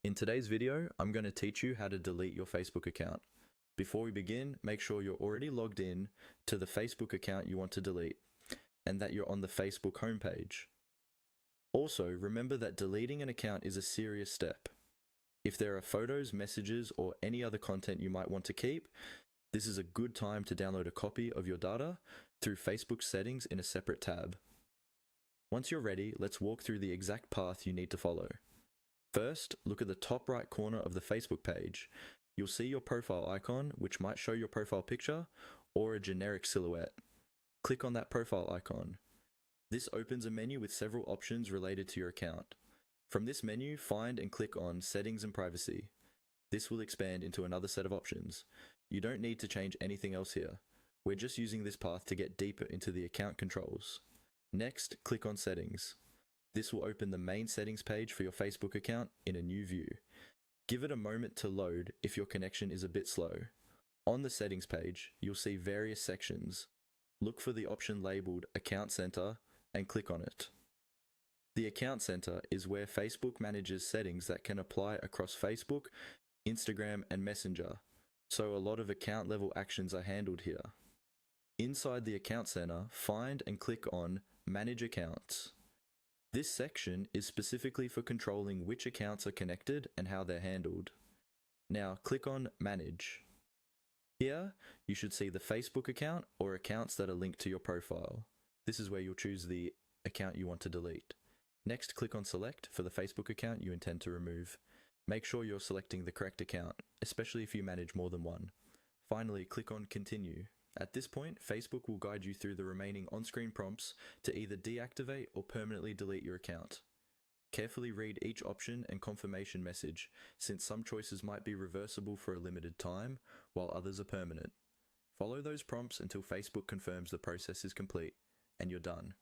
In today's video, I'm going to teach you how to delete your Facebook account. Before we begin, make sure you're already logged in to the Facebook account you want to delete and that you're on the Facebook homepage. Also, remember that deleting an account is a serious step. If there are photos, messages, or any other content you might want to keep, this is a good time to download a copy of your data through Facebook settings in a separate tab. Once you're ready, let's walk through the exact path you need to follow. First, look at the top right corner of the Facebook page. You'll see your profile icon, which might show your profile picture or a generic silhouette. Click on that profile icon. This opens a menu with several options related to your account. From this menu, find and click on Settings and Privacy. This will expand into another set of options. You don't need to change anything else here. We're just using this path to get deeper into the account controls. Next, click on Settings. This will open the main settings page for your Facebook account in a new view. Give it a moment to load if your connection is a bit slow. On the settings page, you'll see various sections. Look for the option labeled Account Center and click on it. The Account Center is where Facebook manages settings that can apply across Facebook, Instagram, and Messenger, so a lot of account level actions are handled here. Inside the Account Center, find and click on Manage Accounts. This section is specifically for controlling which accounts are connected and how they're handled. Now click on Manage. Here, you should see the Facebook account or accounts that are linked to your profile. This is where you'll choose the account you want to delete. Next, click on Select for the Facebook account you intend to remove. Make sure you're selecting the correct account, especially if you manage more than one. Finally, click on Continue. At this point, Facebook will guide you through the remaining on-screen prompts to either deactivate or permanently delete your account. Carefully read each option and confirmation message, since some choices might be reversible for a limited time, while others are permanent. Follow those prompts until Facebook confirms the process is complete, and you're done.